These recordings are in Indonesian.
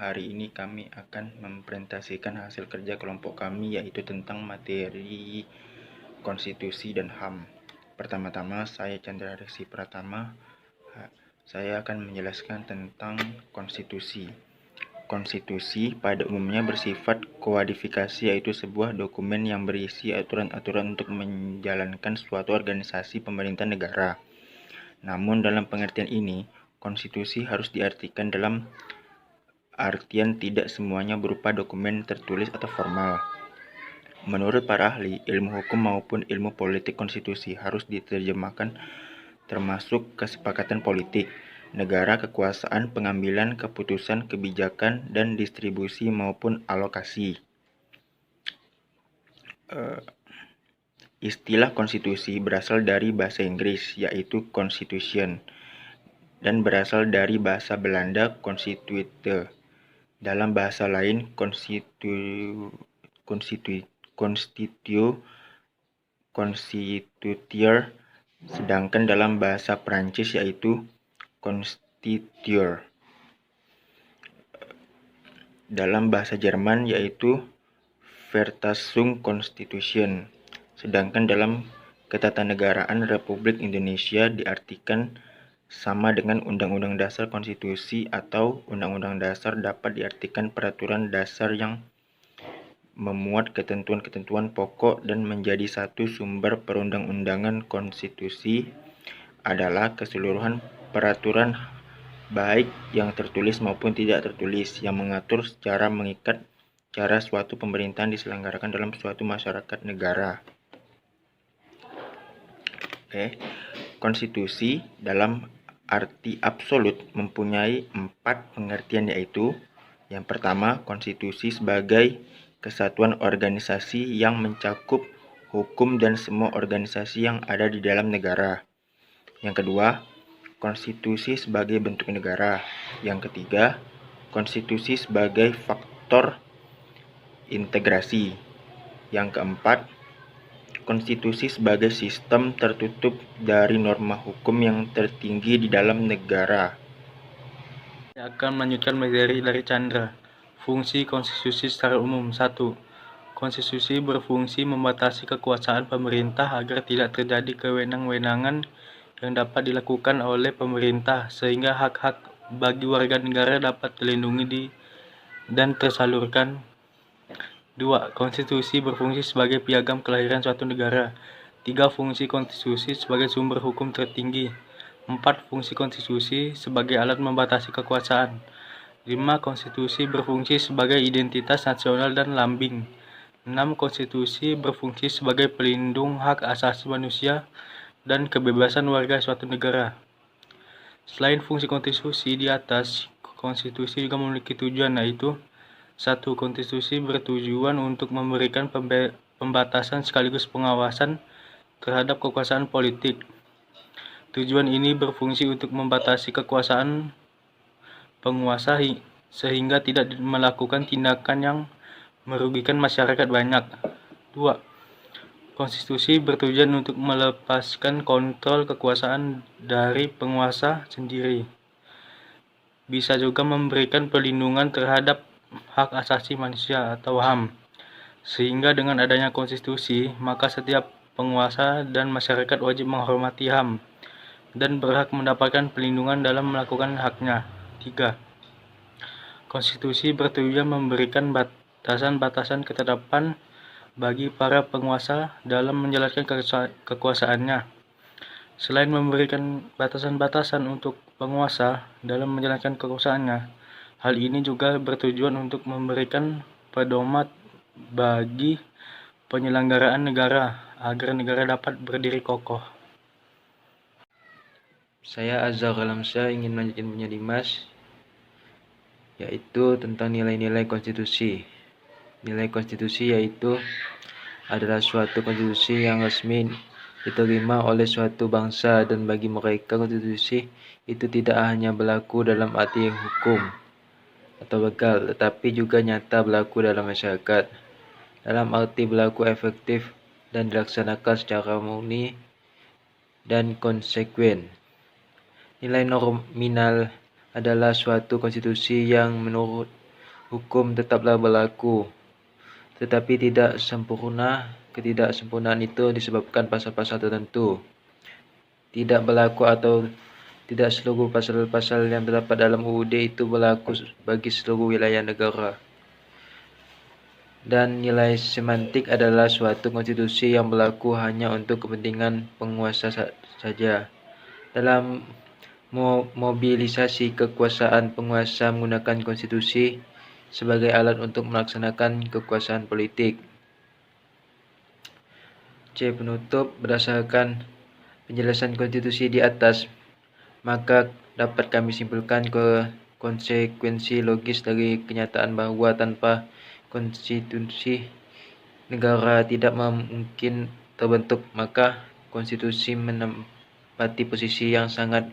hari ini kami akan mempresentasikan hasil kerja kelompok kami, yaitu tentang materi konstitusi dan HAM. Pertama-tama, saya Chandra Reksi Pratama. Saya akan menjelaskan tentang konstitusi. Konstitusi pada umumnya bersifat kodifikasi, yaitu sebuah dokumen yang berisi aturan-aturan untuk menjalankan suatu organisasi pemerintah negara. Namun dalam pengertian ini, konstitusi harus diartikan dalam artian tidak semuanya berupa dokumen tertulis atau formal. Menurut para ahli ilmu hukum maupun ilmu politik, konstitusi harus diterjemahkan termasuk kesepakatan politik negara, kekuasaan, pengambilan keputusan, kebijakan, dan distribusi maupun alokasi. Istilah konstitusi berasal dari bahasa Inggris, yaitu constitution, dan berasal dari bahasa Belanda constitute. Dalam bahasa lain, constituteur, sedangkan dalam bahasa Prancis yaitu constituteur. Dalam bahasa Jerman yaitu Verfassung Constitution, sedangkan dalam Ketatanegaraan Republik Indonesia diartikan sama dengan Undang-Undang Dasar Konstitusi, atau Undang-Undang Dasar dapat diartikan peraturan dasar yang memuat ketentuan-ketentuan pokok dan menjadi satu sumber perundang-undangan. Konstitusi adalah keseluruhan peraturan baik yang tertulis maupun tidak tertulis yang mengatur secara mengikat cara suatu pemerintahan diselenggarakan dalam suatu masyarakat negara. Konstitusi dalam arti absolut mempunyai 4 pengertian, yaitu yang pertama, konstitusi sebagai kesatuan organisasi yang mencakup hukum dan semua organisasi yang ada di dalam negara. Yang kedua, konstitusi sebagai bentuk negara. Yang ketiga, konstitusi sebagai faktor integrasi. Yang keempat, konstitusi sebagai sistem tertutup dari norma hukum yang tertinggi di dalam negara. Saya akan melanjutkan materi dari Chandra. Fungsi konstitusi secara umum. 1. Konstitusi berfungsi membatasi kekuasaan pemerintah agar tidak terjadi kewenang-wenangan yang dapat dilakukan oleh pemerintah, sehingga hak-hak bagi warga negara dapat terlindungi dan tersalurkan. 2. Konstitusi berfungsi sebagai piagam kelahiran suatu negara. 3. Fungsi konstitusi sebagai sumber hukum tertinggi. 4. Fungsi konstitusi sebagai alat membatasi kekuasaan. 5. Konstitusi berfungsi sebagai identitas nasional dan lambing. 6. Konstitusi berfungsi sebagai pelindung hak asasi manusia dan kebebasan warga suatu negara. Selain fungsi konstitusi di atas, konstitusi juga memiliki tujuan, yaitu 1. Konstitusi bertujuan untuk memberikan pembatasan sekaligus pengawasan terhadap kekuasaan politik. Tujuan ini berfungsi untuk membatasi kekuasaan penguasa sehingga tidak melakukan tindakan yang merugikan masyarakat banyak. 2. Konstitusi bertujuan untuk melepaskan kontrol kekuasaan dari penguasa sendiri. Bisa juga memberikan perlindungan terhadap hak asasi manusia atau HAM. Sehingga dengan adanya konstitusi, maka setiap penguasa dan masyarakat wajib menghormati HAM dan berhak mendapatkan perlindungan dalam melakukan haknya. 3. Konstitusi bertujuan memberikan batasan-batasan ketetapan bagi para penguasa dalam menjalankan kekuasaannya. Selain memberikan batasan-batasan untuk penguasa dalam menjalankan kekuasaannya, hal ini juga bertujuan untuk memberikan pedoman bagi penyelenggaraan negara agar negara dapat berdiri kokoh. Saya Azhar Alamsyah ingin melanjutkan punya Dimas, yaitu tentang nilai-nilai konstitusi. Nilai konstitusi yaitu adalah suatu konstitusi yang resmi diterima oleh suatu bangsa, dan bagi mereka konstitusi itu tidak hanya berlaku dalam arti hukum atau legal, tetapi juga nyata berlaku dalam masyarakat, dalam arti berlaku efektif dan dilaksanakan secara murni dan konsekuen. Nilai nominal adalah suatu konstitusi yang menurut hukum tetaplah berlaku, tetapi tidak sempurna. Ketidaksempurnaan itu disebabkan pasal-pasal tertentu tidak berlaku atau tidak seluruh pasal-pasal yang terdapat dalam UUD itu berlaku bagi seluruh wilayah negara. Dan nilai semantik adalah suatu konstitusi yang berlaku hanya untuk kepentingan penguasa saja. Dalam mobilisasi kekuasaan, penguasa menggunakan konstitusi sebagai alat untuk melaksanakan kekuasaan politik. C. Penutup. Berdasarkan penjelasan konstitusi di atas, maka dapat kami simpulkan ke konsekuensi logis dari kenyataan bahwa tanpa konstitusi negara tidak mungkin terbentuk, maka konstitusi menempati posisi yang sangat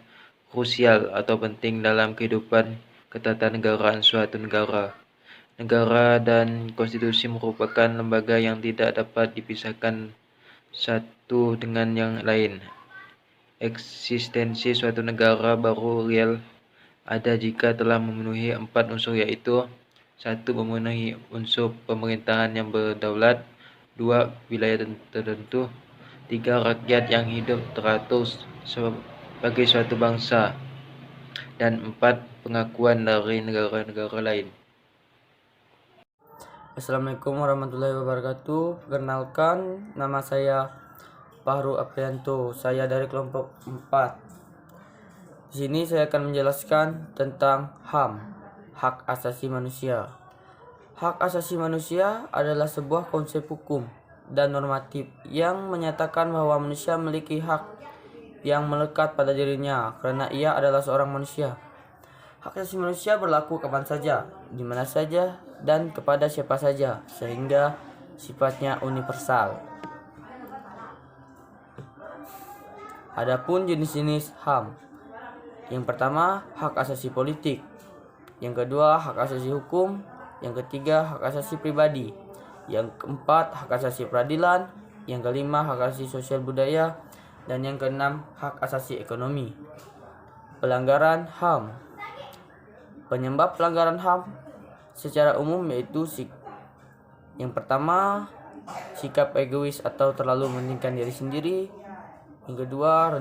krusial atau penting dalam kehidupan ketatanegaraan suatu negara. Negara dan konstitusi merupakan lembaga yang tidak dapat dipisahkan satu dengan yang lain. Eksistensi suatu negara baru real ada jika telah memenuhi 4 unsur, yaitu 1. Memenuhi unsur pemerintahan yang berdaulat, 2. Wilayah tertentu, 3. Rakyat yang hidup teratur sebagai suatu bangsa, dan 4. Pengakuan dari negara-negara lain. Assalamualaikum warahmatullahi wabarakatuh. Perkenalkan, nama saya Fahru Aprianto. Saya dari kelompok 4. Di sini saya akan menjelaskan tentang HAM, Hak Asasi Manusia. Hak asasi manusia adalah sebuah konsep hukum dan normatif yang menyatakan bahwa manusia memiliki hak yang melekat pada dirinya karena ia adalah seorang manusia. Hak asasi manusia berlaku kapan saja, di mana saja, dan kepada siapa saja, sehingga sifatnya universal. Adapun jenis-jenis HAM. Yang pertama, hak asasi politik. Yang kedua, hak asasi hukum. Yang ketiga, hak asasi pribadi. Yang keempat, hak asasi peradilan. Yang kelima, hak asasi sosial budaya. Dan yang keenam, hak asasi ekonomi. Pelanggaran HAM. Penyebab pelanggaran HAM secara umum yaitu yang pertama, sikap egois atau terlalu mementingkan diri sendiri. Yang kedua,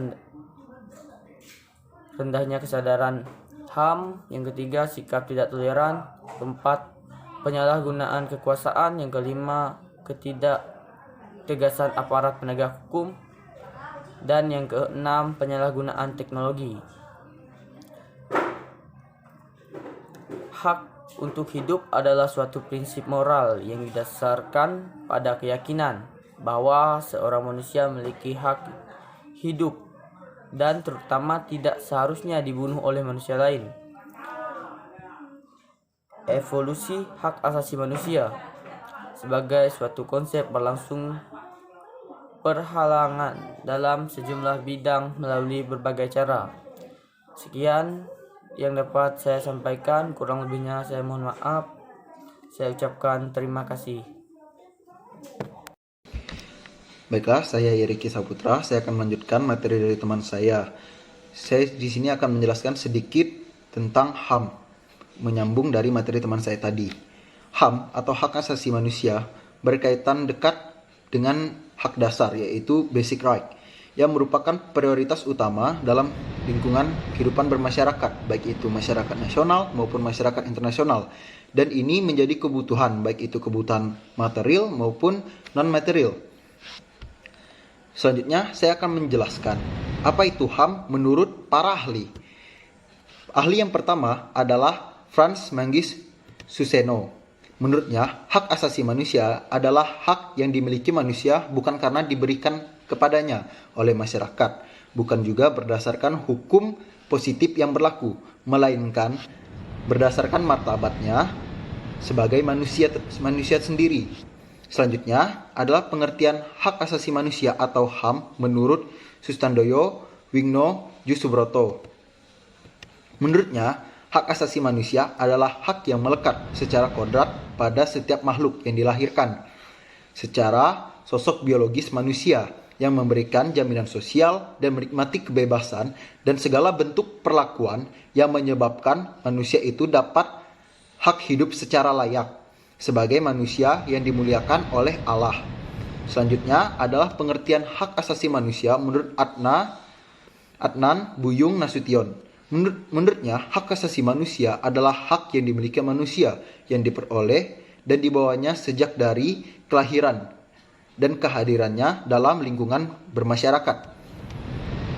rendahnya kesadaran HAM. Yang ketiga, sikap tidak toleran. Keempat, penyalahgunaan kekuasaan. Yang kelima, ketidaktegasan aparat penegak hukum. Dan yang keenam, penyalahgunaan teknologi. Hak untuk hidup adalah suatu prinsip moral yang didasarkan pada keyakinan bahwa seorang manusia memiliki hak hidup dan terutama tidak seharusnya dibunuh oleh manusia lain. Evolusi hak asasi manusia sebagai suatu konsep berlangsung perhalangan dalam sejumlah bidang melalui berbagai cara. Sekian yang dapat saya sampaikan, kurang lebihnya saya mohon maaf. Saya ucapkan terima kasih. Baiklah, saya Yeriki Saputra. Saya akan melanjutkan materi dari teman saya. Saya di sini akan menjelaskan sedikit tentang HAM, menyambung dari materi teman saya tadi. HAM atau hak asasi manusia berkaitan dekat dengan hak dasar, yaitu basic right, yang merupakan prioritas utama dalam lingkungan kehidupan bermasyarakat, baik itu masyarakat nasional maupun masyarakat internasional. Dan ini menjadi kebutuhan, baik itu kebutuhan material maupun non-material. Selanjutnya, saya akan menjelaskan apa itu HAM menurut para ahli. Ahli yang pertama adalah Frans Manggis Suseno. Menurutnya, hak asasi manusia adalah hak yang dimiliki manusia bukan karena diberikan kepadanya oleh masyarakat, bukan juga berdasarkan hukum positif yang berlaku, melainkan berdasarkan martabatnya sebagai manusia sendiri. Selanjutnya adalah pengertian hak asasi manusia atau HAM menurut Sustandoyo Wigno Jusubroto. Menurutnya, hak asasi manusia adalah hak yang melekat secara kodrat pada setiap makhluk yang dilahirkan secara sosok biologis manusia yang memberikan jaminan sosial dan menikmati kebebasan dan segala bentuk perlakuan yang menyebabkan manusia itu dapat hak hidup secara layak sebagai manusia yang dimuliakan oleh Allah. Selanjutnya adalah pengertian hak asasi manusia menurut Adnan Buyung Nasution. Menurutnya, hak asasi manusia adalah hak yang dimiliki manusia yang diperoleh dan dibawanya sejak dari kelahiran dan kehadirannya dalam lingkungan bermasyarakat.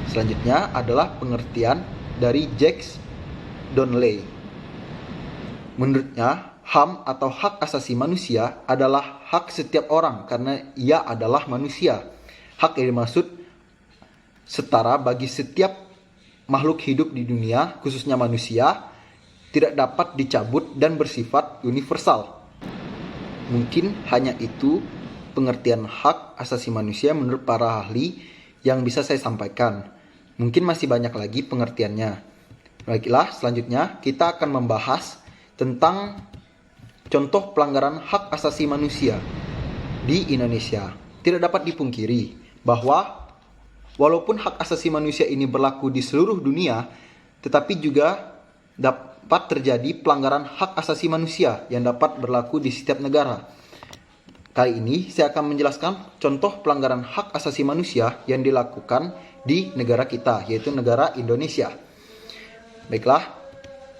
Selanjutnya adalah pengertian dari Jacques Donnelly. Menurutnya, HAM atau hak asasi manusia adalah hak setiap orang karena ia adalah manusia. Hak yang dimaksud setara bagi setiap makhluk hidup di dunia, khususnya manusia, tidak dapat dicabut dan bersifat universal. Mungkin hanya itu pengertian hak asasi manusia menurut para ahli yang bisa saya sampaikan. Mungkin masih banyak lagi pengertiannya. Baiklah, selanjutnya kita akan membahas tentang contoh pelanggaran hak asasi manusia di Indonesia. Tidak dapat dipungkiri bahwa walaupun hak asasi manusia ini berlaku di seluruh dunia, tetapi juga dapat terjadi pelanggaran hak asasi manusia yang dapat berlaku di setiap negara. Kali ini saya akan menjelaskan contoh pelanggaran hak asasi manusia yang dilakukan di negara kita, yaitu negara Indonesia. Baiklah,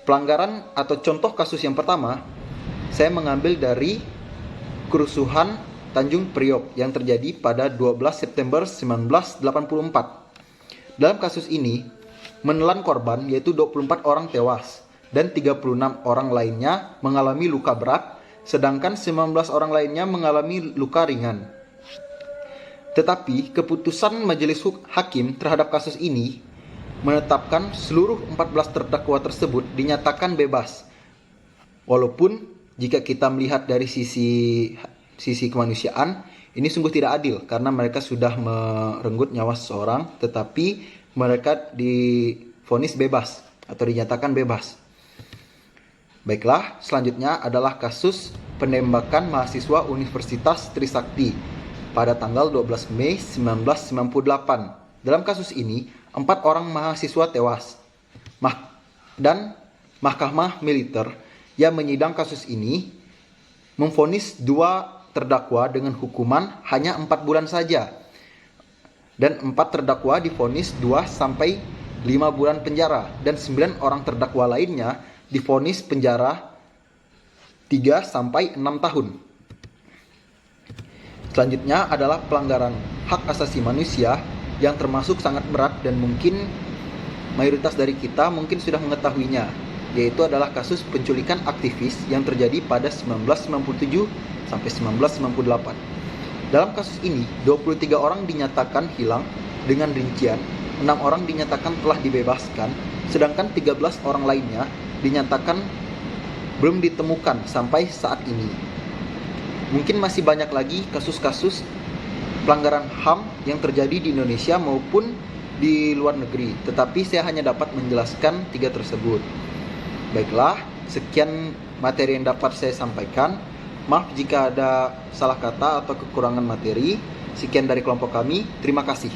pelanggaran atau contoh kasus yang pertama, saya mengambil dari kerusuhan Tanjung Priok yang terjadi pada 12 September 1984. Dalam kasus ini, menelan korban yaitu 24 orang tewas dan 36 orang lainnya mengalami luka berat, sedangkan 19 orang lainnya mengalami luka ringan. Tetapi keputusan majelis hakim terhadap kasus ini menetapkan seluruh 14 terdakwa tersebut dinyatakan bebas. Walaupun jika kita melihat dari sisi kemanusiaan, ini sungguh tidak adil karena mereka sudah merenggut nyawa seseorang, tetapi mereka divonis bebas atau dinyatakan bebas. Baiklah, selanjutnya adalah kasus penembakan mahasiswa Universitas Trisakti pada tanggal 12 Mei 1998. Dalam kasus ini, 4 orang mahasiswa tewas. Dan Mahkamah Militer yang menyidang kasus ini memvonis 2 terdakwa dengan hukuman hanya 4 bulan saja, dan 4 terdakwa divonis 2 sampai 5 bulan penjara, dan 9 orang terdakwa lainnya divonis penjara 3 sampai 6 tahun. Selanjutnya adalah pelanggaran hak asasi manusia yang termasuk sangat berat dan mungkin mayoritas dari kita mungkin sudah mengetahuinya, yaitu adalah kasus penculikan aktivis yang terjadi pada 1997 sampai 1998. Dalam kasus ini, 23 orang dinyatakan hilang dengan rincian 6 orang dinyatakan telah dibebaskan, sedangkan 13 orang lainnya dinyatakan belum ditemukan sampai saat ini. Mungkin masih banyak lagi kasus-kasus pelanggaran HAM yang terjadi di Indonesia maupun di luar negeri, tetapi saya hanya dapat menjelaskan 3 tersebut. Baiklah, sekian materi yang dapat saya sampaikan. Maaf jika ada salah kata atau kekurangan materi. Sekian dari kelompok kami. Terima kasih.